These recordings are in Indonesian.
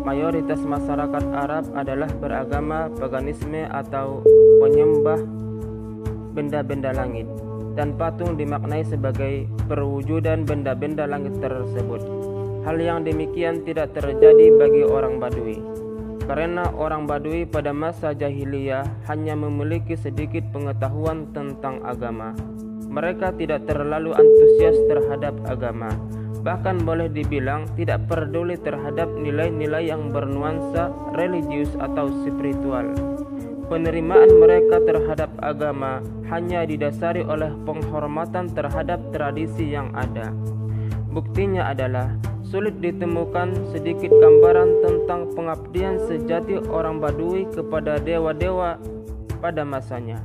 mayoritas masyarakat Arab adalah beragama paganisme atau penyembah benda-benda langit, dan patung dimaknai sebagai perwujudan benda-benda langit tersebut. Hal yang demikian tidak terjadi bagi orang Badui, karena orang Badui pada masa jahiliyah hanya memiliki sedikit pengetahuan tentang agama. Mereka tidak terlalu antusias terhadap agama, bahkan boleh dibilang tidak peduli terhadap nilai-nilai yang bernuansa religius atau spiritual. Penerimaan mereka terhadap agama hanya didasari oleh penghormatan terhadap tradisi yang ada. Buktinya adalah sulit ditemukan sedikit gambaran tentang pengabdian sejati orang Badui kepada dewa-dewa pada masanya.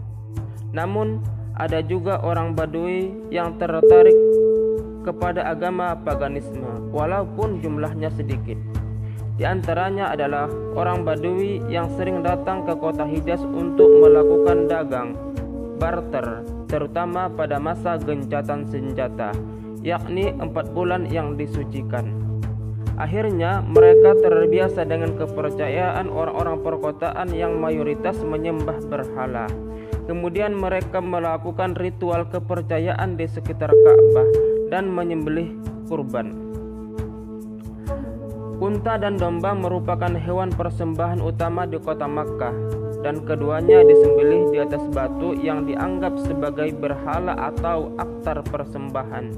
Namun, ada juga orang Badui yang tertarik kepada agama paganisme, walaupun jumlahnya sedikit. Di antaranya adalah orang Badui yang sering datang ke kota Hijaz untuk melakukan dagang, barter, terutama pada masa gencatan senjata, yakni 4 bulan yang disucikan. Akhirnya mereka terbiasa dengan kepercayaan orang-orang perkotaan yang mayoritas menyembah berhala. Kemudian mereka melakukan ritual kepercayaan di sekitar Ka'bah dan menyembelih kurban. Unta dan domba merupakan hewan persembahan utama di kota Makkah, dan keduanya disembelih di atas batu yang dianggap sebagai berhala atau aktar persembahan.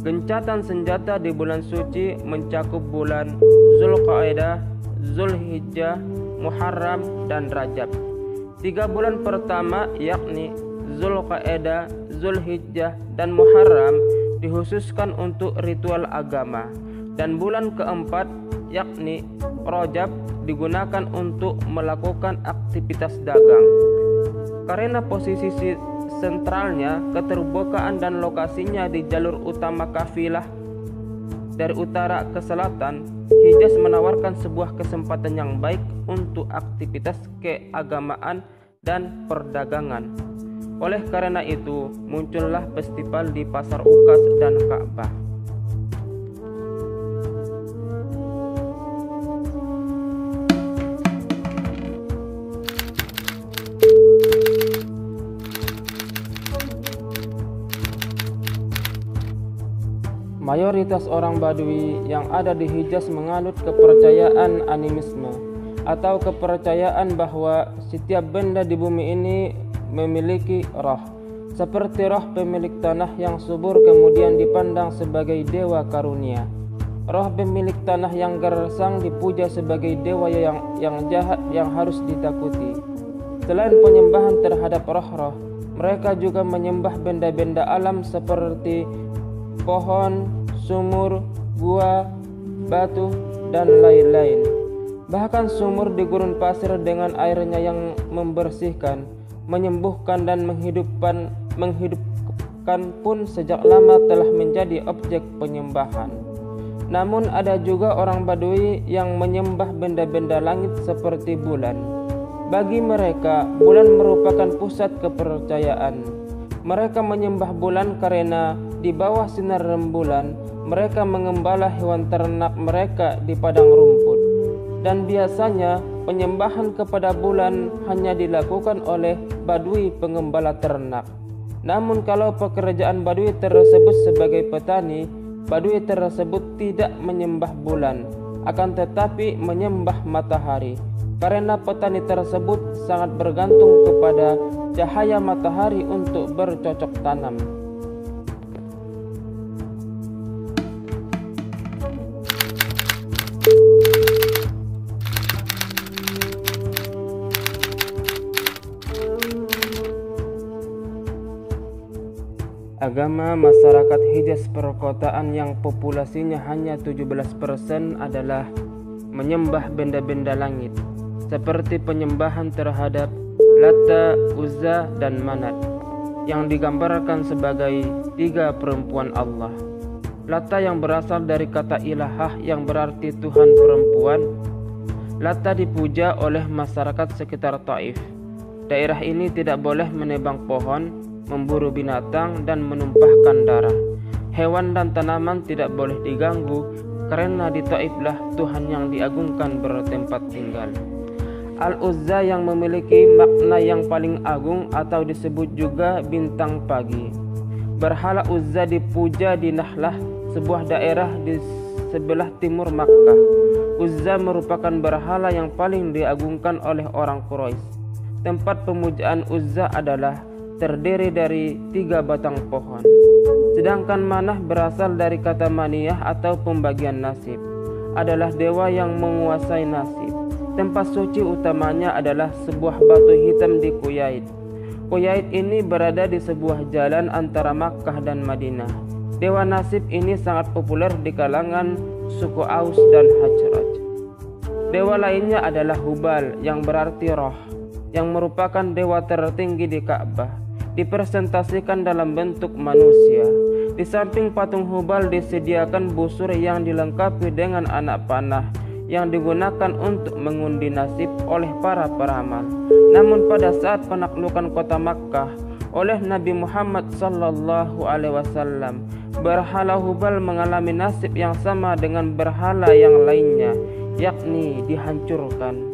Gencatan senjata di bulan suci mencakup bulan Zulqa'dah, Zulhijjah, Muharram, dan Rajab. 3 bulan pertama yakni Zulqa'dah, Zulhijjah, dan Muharram dikhususkan untuk ritual agama, dan bulan keempat yakni Rajab digunakan untuk melakukan aktivitas dagang. Karena posisi sentralnya, keterbukaan dan lokasinya di jalur utama kafilah dari utara ke selatan, Hijaz menawarkan sebuah kesempatan yang baik untuk aktivitas keagamaan dan perdagangan. Oleh karena itu, muncullah festival di Pasar Ukas dan Ka'bah. Mayoritas orang Badui yang ada di Hijaz menganut kepercayaan animisme, atau kepercayaan bahwa setiap benda di bumi ini memiliki roh. Seperti roh pemilik tanah yang subur kemudian dipandang sebagai dewa karunia. Roh pemilik tanah yang gersang dipuja sebagai dewa yang jahat yang harus ditakuti. Selain penyembahan terhadap roh-roh, mereka juga menyembah benda-benda alam seperti pohon, sumur, gua, batu, dan lain-lain. Bahkan sumur di gurun pasir dengan airnya yang membersihkan, menyembuhkan, dan menghidupkan pun sejak lama telah menjadi objek penyembahan. Namun ada juga orang Badui yang menyembah benda-benda langit seperti bulan. Bagi mereka, bulan merupakan pusat kepercayaan. Mereka menyembah bulan karena di bawah sinar rembulan mereka mengembala hewan ternak mereka di padang rumput. Dan biasanya penyembahan kepada bulan hanya dilakukan oleh Badui pengembala ternak. Namun kalau pekerjaan Badui tersebut sebagai petani, Badui tersebut tidak menyembah bulan, akan tetapi menyembah matahari, karena petani tersebut sangat bergantung kepada cahaya matahari untuk bercocok tanam. Agama masyarakat Hijaz perkotaan yang populasinya hanya 17% adalah menyembah benda-benda langit, seperti penyembahan terhadap Lata, Uzza, dan Manat, yang digambarkan sebagai 3 perempuan Allah. Lata yang berasal dari kata ilahah yang berarti Tuhan perempuan. Lata dipuja oleh masyarakat sekitar Taif. Daerah ini tidak boleh menebang pohon, memburu binatang, dan menumpahkan darah. Hewan dan tanaman tidak boleh diganggu karena di Taiflah Tuhan yang diagungkan bertempat tinggal. Al-Uzza yang memiliki makna yang paling agung atau disebut juga bintang pagi. Berhala Uzza dipuja di Nahlah, sebuah daerah di sebelah timur Makkah. Uzza merupakan berhala yang paling diagungkan oleh orang Quraisy. Tempat pemujaan Uzza adalah terdiri dari 3 batang pohon. Sedangkan Manah berasal dari kata maniyah atau pembagian nasib, adalah dewa yang menguasai nasib. Tempat suci utamanya adalah sebuah batu hitam di Quyait. Quyait ini berada di sebuah jalan antara Makkah dan Madinah. Dewa nasib ini sangat populer di kalangan suku Aus dan Hajraj. Dewa lainnya adalah Hubal yang berarti roh, yang merupakan dewa tertinggi di Ka'bah. Dipresentasikan dalam bentuk manusia. Di samping patung Hubal disediakan busur yang dilengkapi dengan anak panah yang digunakan untuk mengundi nasib oleh para peramal. Namun pada saat penaklukan kota Makkah oleh Nabi Muhammad SAW, berhala Hubal mengalami nasib yang sama dengan berhala yang lainnya, yakni dihancurkan.